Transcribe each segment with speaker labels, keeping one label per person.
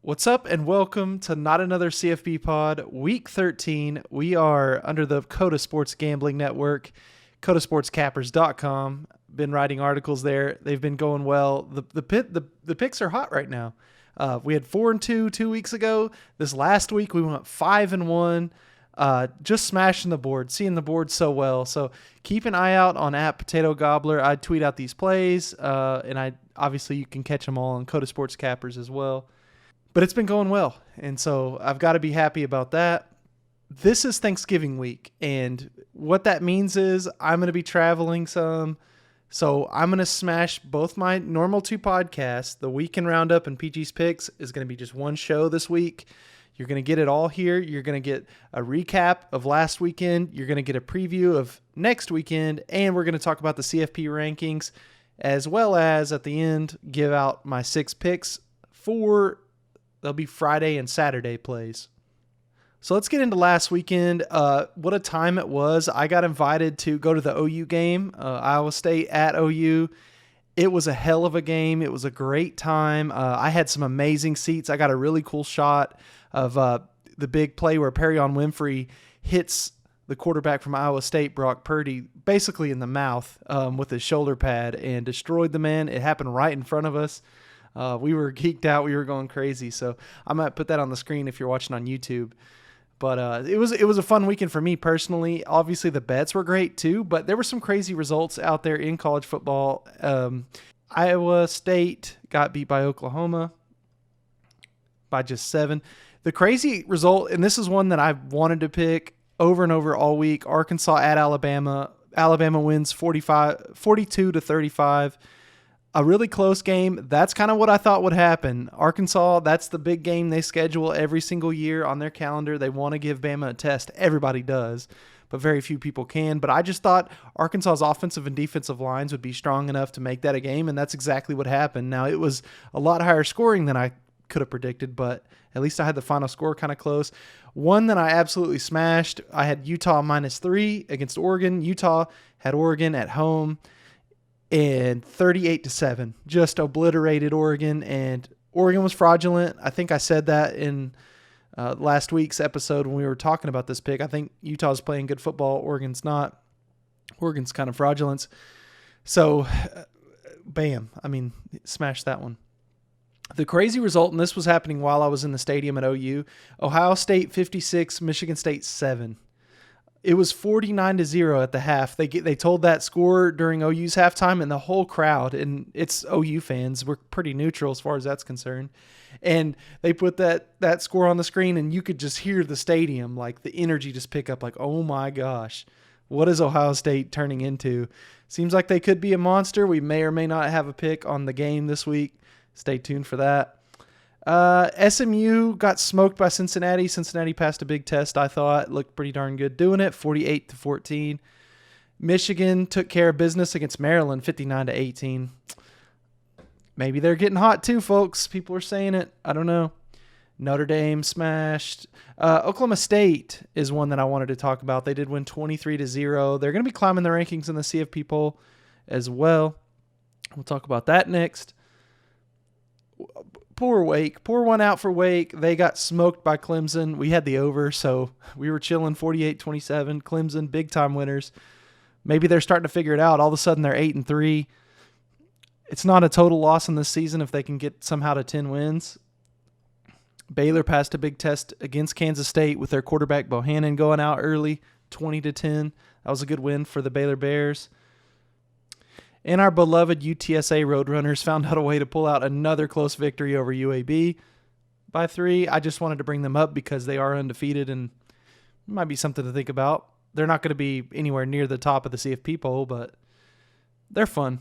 Speaker 1: What's up and welcome to Not Another CFB Pod, Week 13. We are under the Coda Sports Gambling Network, codasportscappers.com. Been writing articles there. They've been going well. The picks are hot right now. We had 4-2 2 weeks ago. This last week we went 5-1. Just smashing the board, seeing the board so well. So keep an eye out on @PotatoGobbler. I tweet out these plays, and obviously you can catch them all on Coda Sports Cappers as well. But it's been going well, and so I've got to be happy about that. This is Thanksgiving week, and what that means is I'm going to be traveling some, so I'm going to smash both my normal two podcasts. The Weekend Roundup and PG's Picks is going to be just one show this week. You're going to get it all here. You're going to get a recap of last weekend. You're going to get a preview of next weekend, and we're going to talk about the CFP rankings, as well as at the end give out my 6 picks for they'll be Friday and Saturday plays. So let's get into last weekend. What a time it was. I got invited to go to the OU game, Iowa State at OU. It was a hell of a game. It was a great time. I had some amazing seats. I got a really cool shot of the big play where Perrion Winfrey hits the quarterback from Iowa State, Brock Purdy, basically in the mouth with his shoulder pad and destroyed the man. It happened right in front of us. We were geeked out. We were going crazy. So I might put that on the screen if you're watching on YouTube. But it was a fun weekend for me personally. Obviously, the bets were great too, but there were some crazy results out there in college football. Iowa State got beat by Oklahoma by just 7. The crazy result, and this is one that I wanted to pick over and over all week, Arkansas at Alabama. Alabama wins 42-35. A really close game. That's kind of what I thought would happen. Arkansas, that's the big game they schedule every single year on their calendar. They want to give Bama a test. Everybody does, but very few people can. But I just thought Arkansas's offensive and defensive lines would be strong enough to make that a game, and that's exactly what happened. Now, it was a lot higher scoring than I could have predicted, but at least I had the final score kind of close. One that I absolutely smashed, I had Utah -3 against Oregon. Utah had Oregon at home. And 38-7, just obliterated Oregon, and Oregon was fraudulent. I think I said that in last week's episode when we were talking about this pick. I think Utah's playing good football. Oregon's not. Oregon's kind of fraudulent. So, bam. Smash that one. The crazy result, and this was happening while I was in the stadium at OU, Ohio State 56, Michigan State 7. It was 49-0 at the half. They told that score during OU's halftime, and the whole crowd, and it's OU fans, were pretty neutral as far as that's concerned. And they put that score on the screen, and you could just hear the stadium, like the energy just pick up, like, oh my gosh, what is Ohio State turning into? Seems like they could be a monster. We may or may not have a pick on the game this week. Stay tuned for that. SMU got smoked by Cincinnati. Cincinnati passed a big test, I thought. Looked pretty darn good doing it, 48-14. Michigan took care of business against Maryland, 59-18. Maybe they're getting hot too, folks. People are saying it. I don't know. Notre Dame smashed. Oklahoma State is one that I wanted to talk about. They did win 23-0. They're going to be climbing the rankings in the CFP poll as well. We'll talk about that next. Poor Wake. Pour one out for Wake. They got smoked by Clemson. We had the over, so we were chilling 48-27. Clemson, big-time winners. Maybe they're starting to figure it out. All of a sudden, they're 8-3. It's not a total loss in this season if they can get somehow to 10 wins. Baylor passed a big test against Kansas State with their quarterback Bohannon going out early, 20-10. That was a good win for the Baylor Bears. And our beloved UTSA Roadrunners found out a way to pull out another close victory over UAB by 3. I just wanted to bring them up because they are undefeated and it might be something to think about. They're not going to be anywhere near the top of the CFP poll, but they're fun.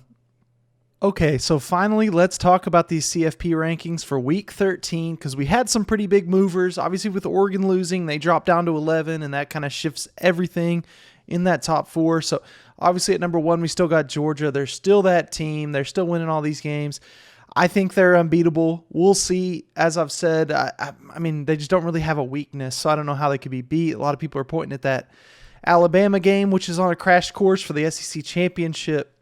Speaker 1: Okay, so finally, let's talk about these CFP rankings for Week 13 because we had some pretty big movers. Obviously, with Oregon losing, they dropped down to 11, and that kind of shifts everything in that top 4. So obviously at number 1, we still got Georgia. They're still that team. They're still winning all these games. I think they're unbeatable. We'll see. As I've said, I mean, they just don't really have a weakness, so I don't know how they could be beat. A lot of people are pointing at that Alabama game, which is on a crash course for the SEC championship.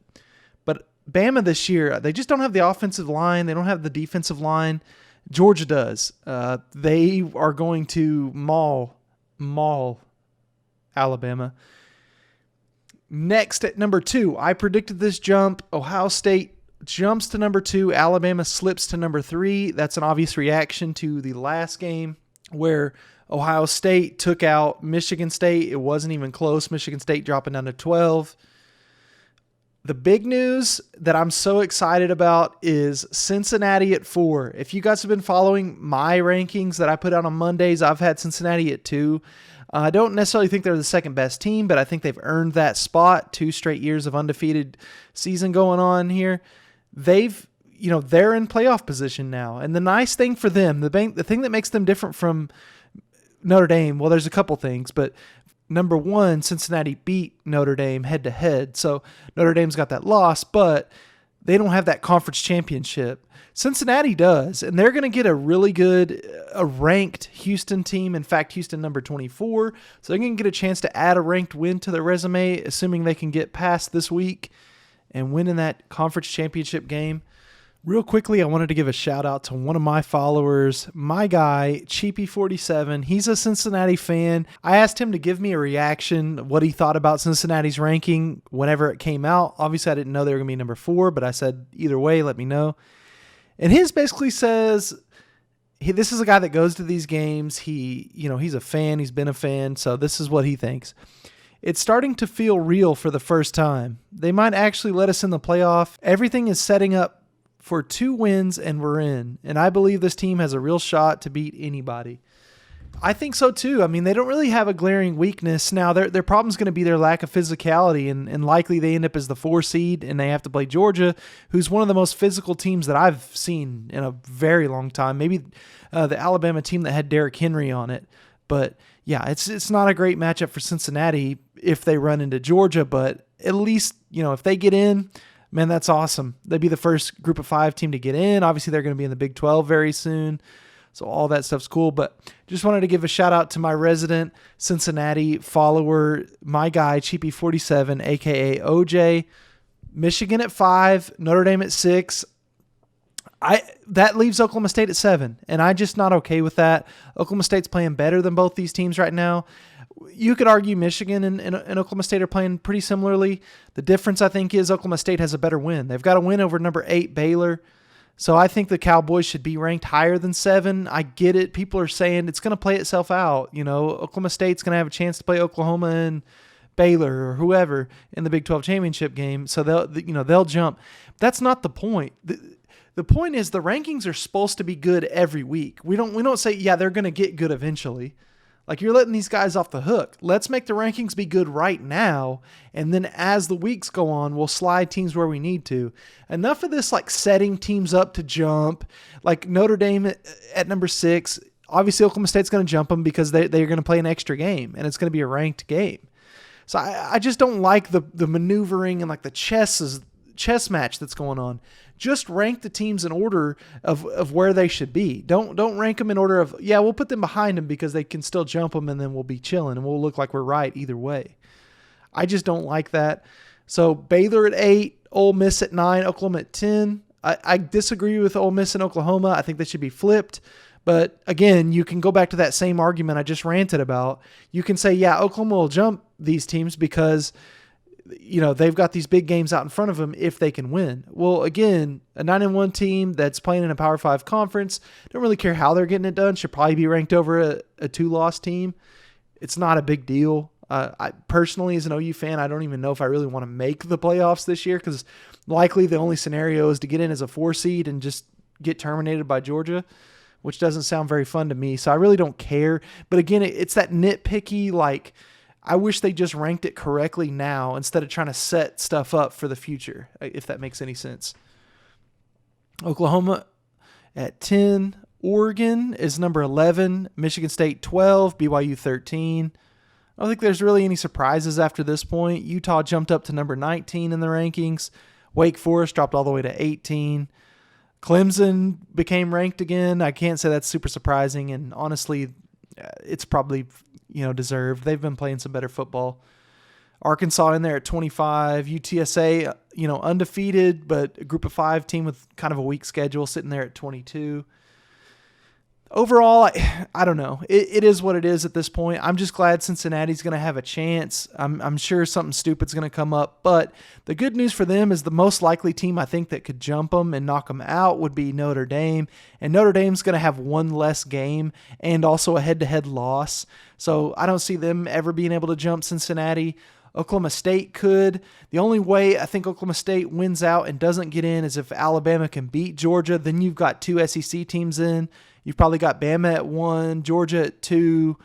Speaker 1: But Bama this year, they just don't have the offensive line. They don't have the defensive line. Georgia does. They are going to maul Alabama. Next at number 2, I predicted this jump. Ohio State jumps to number 2. Alabama slips to number 3. That's an obvious reaction to the last game where Ohio State took out Michigan State. It wasn't even close. Michigan State dropping down to 12. The big news that I'm so excited about is Cincinnati at 4. If you guys have been following my rankings that I put out on Mondays, I've had Cincinnati at 2. I don't necessarily think they're the second best team, but I think they've earned that spot. 2 straight years of undefeated season going on here. They're in playoff position now. And the nice thing for them, the thing that makes them different from Notre Dame, well, there's a couple things, but number 1, Cincinnati beat Notre Dame head-to-head. So Notre Dame's got that loss, but they don't have that conference championship. Cincinnati does, and they're going to get a really good, ranked Houston team. In fact, Houston number 24. So they're going to get a chance to add a ranked win to their resume, assuming they can get past this week and win in that conference championship game. Real quickly, I wanted to give a shout out to one of my followers, my guy, Cheapy47. He's a Cincinnati fan. I asked him to give me a reaction, what he thought about Cincinnati's ranking whenever it came out. Obviously, I didn't know they were going to be number 4, but I said, either way, let me know. And his basically says, this is a guy that goes to these games. He's a fan. He's been a fan. So this is what he thinks. It's starting to feel real for the first time. They might actually let us in the playoff. Everything is setting up for 2 wins and we're in. And I believe this team has a real shot to beat anybody. I think so too. I mean, they don't really have a glaring weakness. Now, their problem's going to be their lack of physicality, and likely they end up as the 4 seed, and they have to play Georgia, who's one of the most physical teams that I've seen in a very long time. Maybe the Alabama team that had Derrick Henry on it. But yeah, it's not a great matchup for Cincinnati if they run into Georgia, but at least, if they get in, man, that's awesome. They'd be the first group of 5 team to get in. Obviously, they're going to be in the Big 12 very soon. So all that stuff's cool. But just wanted to give a shout out to my resident Cincinnati follower, my guy, Cheapy47, a.k.a. OJ. Michigan at 5, Notre Dame at 6. That leaves Oklahoma State at 7, and I'm just not okay with that. Oklahoma State's playing better than both these teams right now. You could argue Michigan and Oklahoma State are playing pretty similarly. The difference, I think, is Oklahoma State has a better win. They've got a win over number 8 Baylor. So I think the Cowboys should be ranked higher than 7. I get it. People are saying it's going to play itself out. Oklahoma State's going to have a chance to play Oklahoma and Baylor or whoever in the Big 12 championship game. So they'll jump. That's not the point. The point is the rankings are supposed to be good every week. We don't say, yeah, they're going to get good eventually. Like, you're letting these guys off the hook. Let's make the rankings be good right now, and then as the weeks go on, we'll slide teams where we need to. Enough of this, setting teams up to jump. Like Notre Dame at number 6, obviously Oklahoma State's going to jump them because they're going to play an extra game, and it's going to be a ranked game. So I just don't like the maneuvering and the chess match that's going on. Just rank the teams in order of where they should be. Don't rank them in order of, yeah, we'll put them behind them because they can still jump them and then we'll be chilling and we'll look like we're right either way. I just don't like that. So Baylor at 8, Ole Miss at 9, Oklahoma at 10. I disagree with Ole Miss and Oklahoma. I think they should be flipped. But again, you can go back to that same argument I just ranted about. You can say, yeah, Oklahoma will jump these teams because they've got these big games out in front of them if they can win. Well, again, a 9-1 team that's playing in a Power 5 conference, don't really care how they're getting it done, should probably be ranked over a 2-loss team. It's not a big deal. I personally, as an OU fan, I don't even know if I really want to make the playoffs this year because likely the only scenario is to get in as a 4 seed and just get terminated by Georgia, which doesn't sound very fun to me. So I really don't care. But again, it's that nitpicky, I wish they just ranked it correctly now instead of trying to set stuff up for the future, if that makes any sense. Oklahoma at 10. Oregon is number 11. Michigan State 12. BYU 13. I don't think there's really any surprises after this point. Utah jumped up to number 19 in the rankings. Wake Forest dropped all the way to 18. Clemson became ranked again. I can't say that's super surprising, and honestly, it's probably deserved. They've been playing some better football. Arkansas in there at 25. UTSA, undefeated, but a group of 5 team with kind of a weak schedule sitting there at 22. Overall, I don't know. It is what it is at this point. I'm just glad Cincinnati's going to have a chance. I'm sure something stupid's going to come up. But the good news for them is the most likely team I think that could jump them and knock them out would be Notre Dame. And Notre Dame's going to have one less game and also a head-to-head loss. So I don't see them ever being able to jump Cincinnati. Oklahoma State could. The only way I think Oklahoma State wins out and doesn't get in is if Alabama can beat Georgia. Then you've got 2 SEC teams in. You've probably got Bama at 1, Georgia at 2,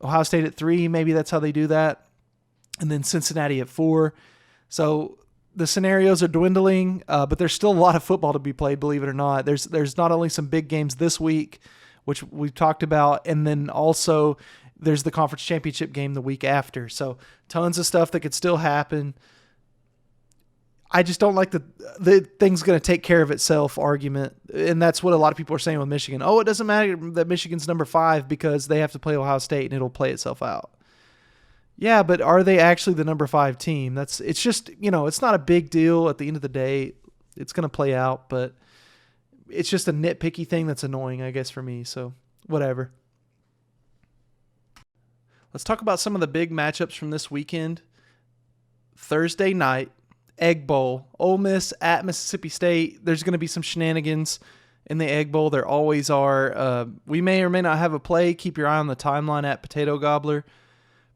Speaker 1: Ohio State at 3. Maybe that's how they do that. And then Cincinnati at 4. So the scenarios are dwindling, but there's still a lot of football to be played, believe it or not. There's not only some big games this week, which we've talked about, and then also there's the conference championship game the week after. So tons of stuff that could still happen. I just don't like the thing's going to take care of itself argument. And that's what a lot of people are saying with Michigan. Oh, it doesn't matter that Michigan's number 5 because they have to play Ohio State and it'll play itself out. Yeah, but are they actually the number 5 team? It's just, it's not a big deal at the end of the day. It's going to play out, but it's just a nitpicky thing that's annoying, I guess, for me. So whatever. Let's talk about some of the big matchups from this weekend. Thursday night, Egg Bowl, Ole Miss at Mississippi State. There's going to be some shenanigans in the Egg Bowl. There always are. We may or may not have a play. Keep your eye on the timeline at Potato Gobbler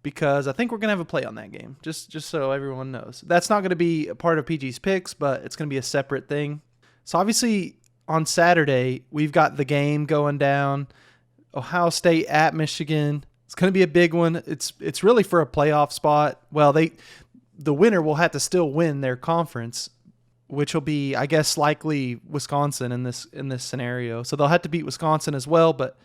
Speaker 1: because I think we're going to have a play on that game, just so everyone knows. That's not going to be a part of PG's picks, but it's going to be a separate thing. So obviously on Saturday, we've got the game going down, Ohio State at Michigan. It's going to be a big one. It's really for a playoff spot. Well, the winner will have to still win their conference, which will be, I guess, likely Wisconsin in this scenario. So they'll have to beat Wisconsin as well. But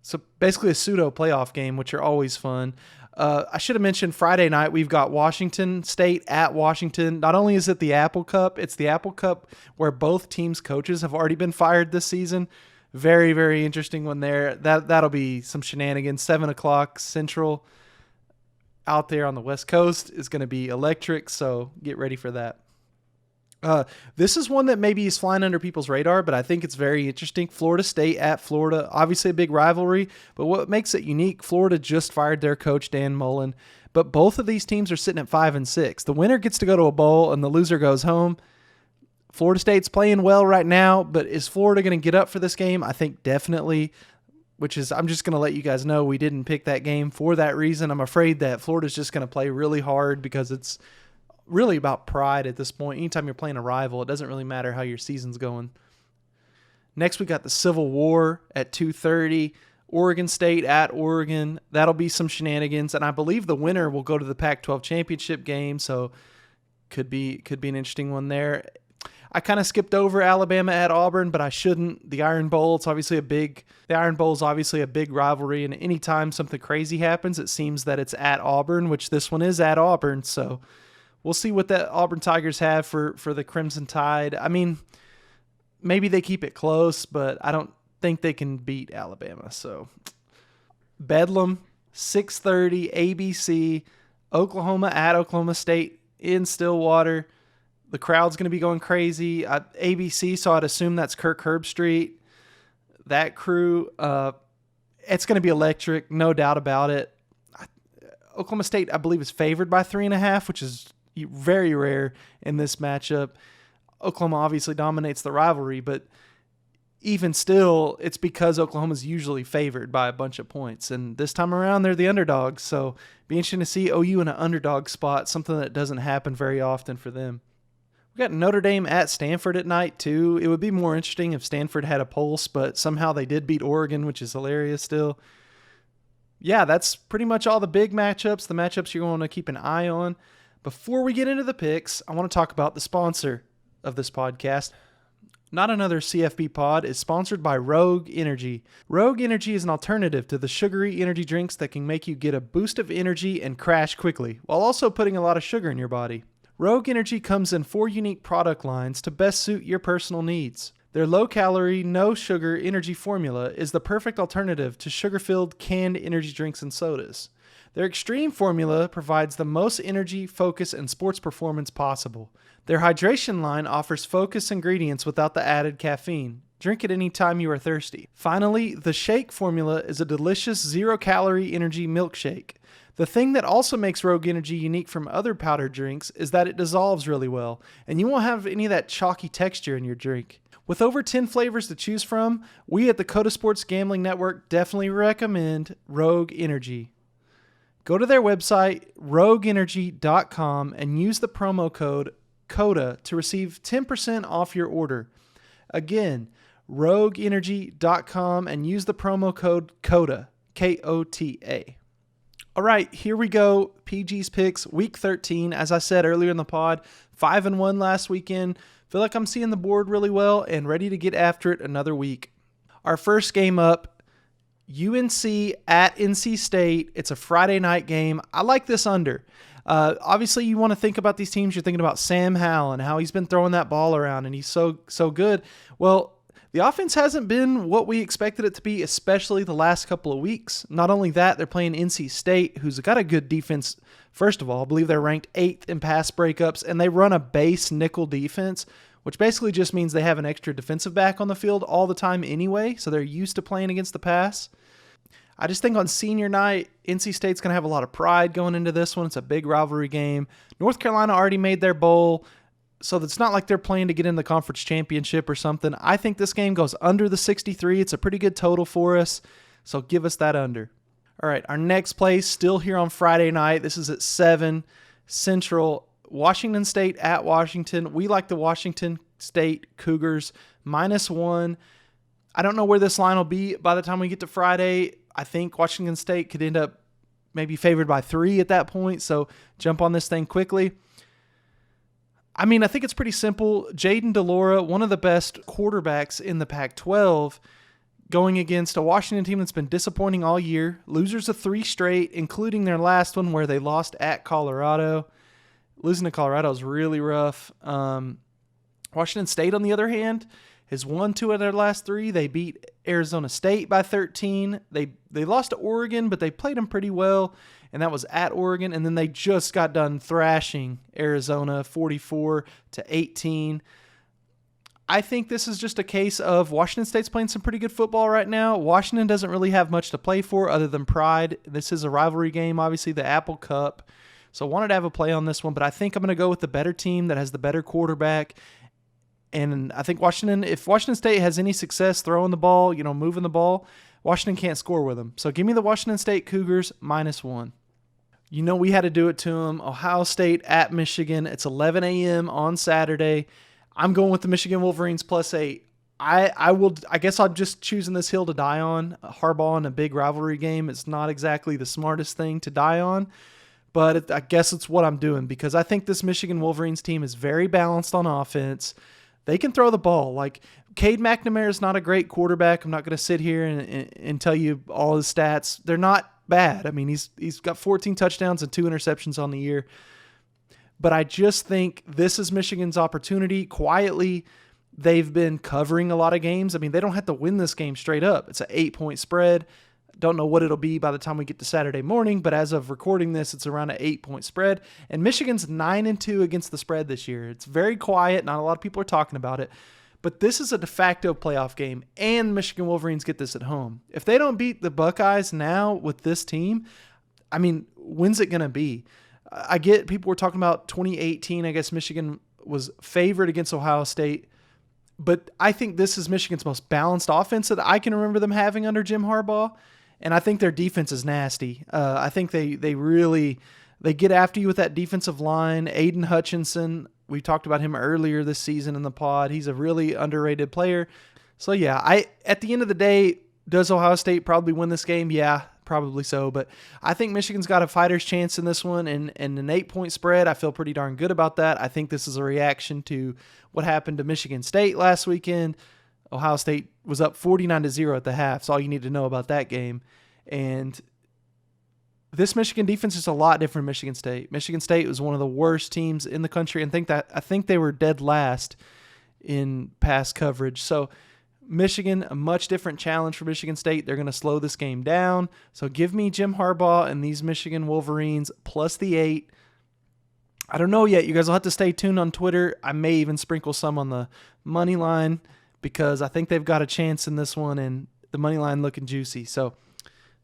Speaker 1: so basically a pseudo playoff game, which are always fun. I should have mentioned Friday night we've got Washington State at Washington. Not only is it the Apple Cup, it's the Apple Cup where both teams' coaches have already been fired this season. Very, very interesting one there. That'll be some shenanigans. 7:00 Central. Out there on the West Coast is going to be electric, so get ready for that. This is one that maybe is flying under people's radar, but I think it's very interesting. Florida State at Florida, obviously a big rivalry, but what makes it unique, Florida just fired their coach, Dan Mullen, but both of these teams are sitting at 5-6. The winner gets to go to a bowl, and the loser goes home. Florida State's playing well right now, but is Florida going to get up for this game? I think definitely. I'm just going to let you guys know we didn't pick that game for that reason. I'm afraid that Florida's just going to play really hard because it's really about pride at this point. Anytime you're playing a rival, it doesn't really matter how your season's going. Next, we got the Civil War at 2:30. Oregon State at Oregon. That'll be some shenanigans, and I believe the winner will go to the Pac-12 championship game, so could be an interesting one there. I kind of skipped over Alabama at Auburn, but I shouldn't. The Iron Bowl, the Iron Bowl is obviously a big rivalry, and anytime something crazy happens, it seems that it's at Auburn, which this one is at Auburn. So we'll see what the Auburn Tigers have for the Crimson Tide. I mean, maybe they keep it close, but I don't think they can beat Alabama. So Bedlam, 6:30 ABC, Oklahoma at Oklahoma State in Stillwater. The crowd's going to be going crazy. ABC, so I'd assume that's Kirk Herbstreit. That crew, it's going to be electric, no doubt about it. Oklahoma State, I believe, is favored by 3.5, which is very rare in this matchup. Oklahoma obviously dominates the rivalry, but even still, it's because Oklahoma's usually favored by a bunch of points. And this time around, they're the underdogs. So be interesting to see OU in an underdog spot, something that doesn't happen very often for them. We got Notre Dame at Stanford at night, too. It would be more interesting if Stanford had a pulse, but somehow they did beat Oregon, which is hilarious still. Yeah, that's pretty much all the big matchups, the matchups you're going to keep an eye on. Before we get into the picks, I want to talk about the sponsor of this podcast. Not Another CFB Pod is sponsored by Rogue Energy. Rogue Energy is an alternative to the sugary energy drinks that can make you get a boost of energy and crash quickly, while also putting a lot of sugar in your body. Rogue Energy comes in 4 unique product lines to best suit your personal needs. Their low-calorie, no-sugar energy formula is the perfect alternative to sugar-filled canned energy drinks and sodas. Their Extreme formula provides the most energy, focus, and sports performance possible. Their hydration line offers focused ingredients without the added caffeine. Drink it anytime you are thirsty. Finally, the Shake formula is a delicious zero-calorie energy milkshake. The thing that also makes Rogue Energy unique from other powdered drinks is that it dissolves really well, and you won't have any of that chalky texture in your drink. With over 10 flavors to choose from, we at the Coda Sports Gambling Network definitely recommend Rogue Energy. Go to their website, rogueenergy.com, and use the promo code CODA to receive 10% off your order. Again, rogueenergy.com and use the promo code CODA, K-O-T-A. All right, here we go. PG's picks, week 13. As I said earlier in the pod, 5-1 last weekend. Feel like I'm seeing the board really well and ready to get after it another week. Our first game up, UNC at NC State. It's a Friday night game. I like this under. Obviously, you want to think about these teams. You're thinking about Sam Howell and how he's been throwing that ball around, and he's so good. Well, the offense hasn't been what we expected it to be, especially the last couple of weeks. Not only that, they're playing NC State, who's got a good defense. First of all, I believe they're ranked 8th in pass breakups, and they run a base nickel defense, which basically just means they have an extra defensive back on the field all the time anyway, so they're used to playing against the pass. I just think on senior night, NC State's going to have a lot of pride going into this one. It's a big rivalry game. North Carolina already made their bowl, so it's not like they're playing to get in the conference championship or something. I think this game goes under the 63. It's a pretty good total for us, so give us that under. All right, our next play, still here on Friday night. This is at 7 Central. Washington State at Washington. We like the Washington State Cougars -1. I don't know where this line will be by the time we get to Friday. I think Washington State could end up maybe favored by 3 at that point, so jump on this thing quickly. I mean, I think it's pretty simple. Jaden DeLora, one of the best quarterbacks in the Pac-12, going against a Washington team that's been disappointing all year. Losers of 3 straight, including their last one where they lost at Colorado. Losing to Colorado is really rough. Washington State, on the other hand, has won 2 of their last 3. They beat Arizona State by 13. They lost to Oregon, but they played them pretty well, and that was at Oregon. And then they just got done thrashing Arizona 44-18. I think this is just a case of Washington State's playing some pretty good football right now. Washington doesn't really have much to play for other than pride. This is a rivalry game, obviously, the Apple Cup. So I wanted to have a play on this one, but I think I'm going to go with the better team that has the better quarterback. And I think if Washington State has any success throwing the ball, moving the ball, Washington can't score with them. So give me the Washington State Cougars -1. We had to do it to them. Ohio State at Michigan. It's 11 a.m. on Saturday. I'm going with the Michigan Wolverines +8. I guess I'm just choosing this hill to die on. Harbaugh in a big rivalry game. It's not exactly the smartest thing to die on, but I guess it's what I'm doing because I think this Michigan Wolverines team is very balanced on offense. They can throw the ball. Like, Cade McNamara is not a great quarterback. I'm not going to sit here and tell you all his stats. They're not bad. I mean, he's got 14 touchdowns and 2 interceptions on the year. But I just think this is Michigan's opportunity. Quietly, they've been covering a lot of games. I mean, they don't have to win this game straight up. It's an 8-point spread. Don't know what it'll be by the time we get to Saturday morning, but as of recording this, it's around an 8-point spread. And Michigan's 9-2 against the spread this year. It's very quiet. Not a lot of people are talking about it. But this is a de facto playoff game, and Michigan Wolverines get this at home. If they don't beat the Buckeyes now with this team, I mean, when's it going to be? I get people were talking about 2018. I guess Michigan was favored against Ohio State. But I think this is Michigan's most balanced offense that I can remember them having under Jim Harbaugh. And I think their defense is nasty. I think they get after you with that defensive line. Aiden Hutchinson, we talked about him earlier this season in the pod. He's a really underrated player. So, yeah, at the end of the day, does Ohio State probably win this game? Yeah, probably so. But I think Michigan's got a fighter's chance in this one. And an 8-point spread, I feel pretty darn good about that. I think this is a reaction to what happened to Michigan State last weekend. Ohio State was up 49-0 at the half. That's all you need to know about that game. And this Michigan defense is a lot different than Michigan State. Michigan State was one of the worst teams in the country, and I think they were dead last in pass coverage. So Michigan, a much different challenge for Michigan State. They're going to slow this game down. So give me Jim Harbaugh and these Michigan Wolverines plus the 8. I don't know yet. You guys will have to stay tuned on Twitter. I may even sprinkle some on the money line because I think they've got a chance in this one, and the money line looking juicy. So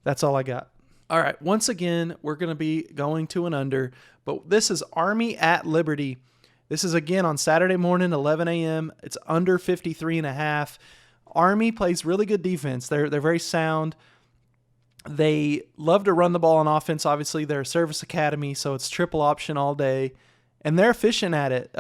Speaker 1: that's all I got. All right, once again, we're going to be going to an under, but this is Army at Liberty. This is, again, on Saturday morning, 11 a.m. It's under 53.5. Army plays really good defense. They're very sound. They love to run the ball on offense. Obviously, they're a service academy, so it's triple option all day, and they're efficient at it.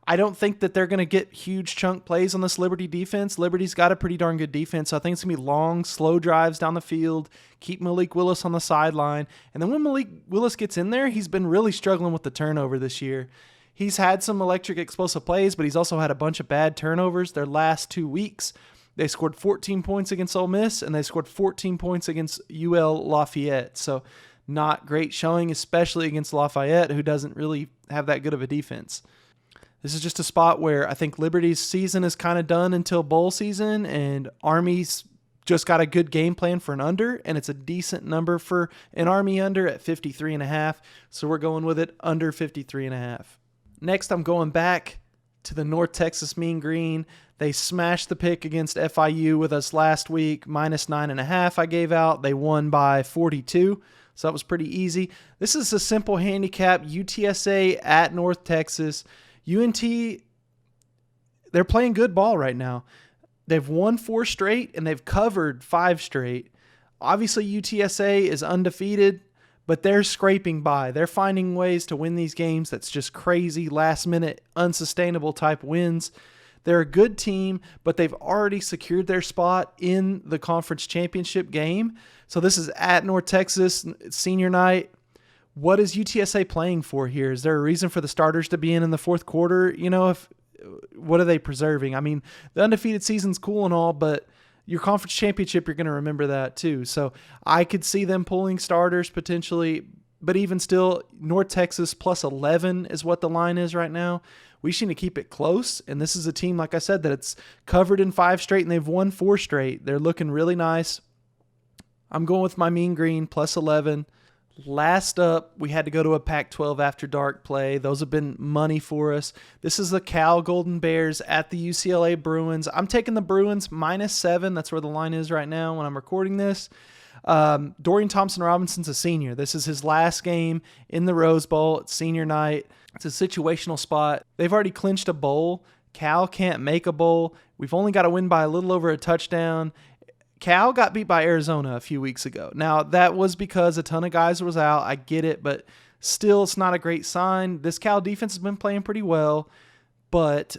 Speaker 1: I don't think that they're going to get huge chunk plays on this Liberty defense. Liberty's got a pretty darn good defense, so I think it's going to be long, slow drives down the field, keep Malik Willis on the sideline. And then when Malik Willis gets in there, he's been really struggling with the turnover this year. He's had some electric explosive plays, but he's also had a bunch of bad turnovers. Their last 2 weeks, they scored 14 points against Ole Miss, and they scored 14 points against UL Lafayette. So not great showing, especially against Lafayette, who doesn't really have that good of a defense. This is just a spot where I think Liberty's season is kind of done until bowl season, and Army's just got a good game plan for an under, and it's a decent number for an Army under at 53.5. So we're going with it under 53.5. Next, I'm going back to the North Texas Mean Green. They smashed the pick against FIU with us last week, minus 9.5 I gave out. They won by 42, so that was pretty easy. This is a simple handicap, UTSA at North Texas. UNT, they're playing good ball right now. They've won 4 straight, and they've covered 5 straight. Obviously, UTSA is undefeated, but they're scraping by. They're finding ways to win these games that's just crazy, last-minute, unsustainable type wins. They're a good team, but they've already secured their spot in the conference championship game. So this is at North Texas, senior night. What is UTSA playing for here? Is there a reason for the starters to be in the fourth quarter? What are they preserving? I mean, the undefeated season's cool and all, but your conference championship, you're going to remember that too. So I could see them pulling starters potentially, but even still, North Texas plus 11 is what the line is right now. We just need to keep it close, and this is a team, like I said, that it's covered in 5 straight, and they've won 4 straight. They're looking really nice. I'm going with my Mean Green plus 11. Last up, we had to go to a Pac-12 after dark play. Those have been money for us. This is the Cal Golden Bears at the UCLA Bruins. I'm taking the Bruins minus 7. That's where the line is right now when I'm recording this. Dorian Thompson-Robinson's a senior. This is his last game in the Rose Bowl. It's senior night. It's a situational spot. They've already clinched a bowl. Cal can't make a bowl. We've only got to win by a little over a touchdown. Cal got beat by Arizona a few weeks ago. Now, that was because a ton of guys was out. I get it, but still, it's not a great sign. This Cal defense has been playing pretty well, but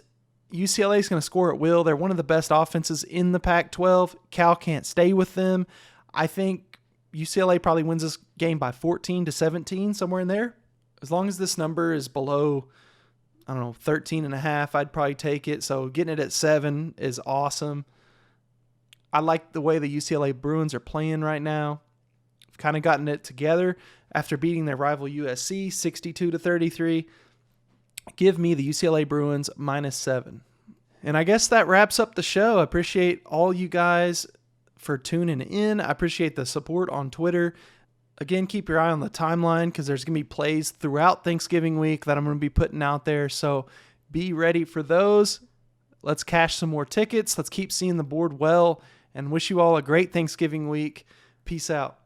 Speaker 1: UCLA is going to score at will. They're one of the best offenses in the Pac-12. Cal can't stay with them. I think UCLA probably wins this game by 14-17, somewhere in there. As long as this number is below, 13.5, I'd probably take it. So getting it at 7 is awesome. I like the way the UCLA Bruins are playing right now. I've kind of gotten it together after beating their rival USC 62-33. Give me the UCLA Bruins minus 7. And I guess that wraps up the show. I appreciate all you guys for tuning in. I appreciate the support on Twitter. Again, keep your eye on the timeline because there's going to be plays throughout Thanksgiving week that I'm going to be putting out there. So be ready for those. Let's cash some more tickets. Let's keep seeing the board well, and wish you all a great Thanksgiving week. Peace out.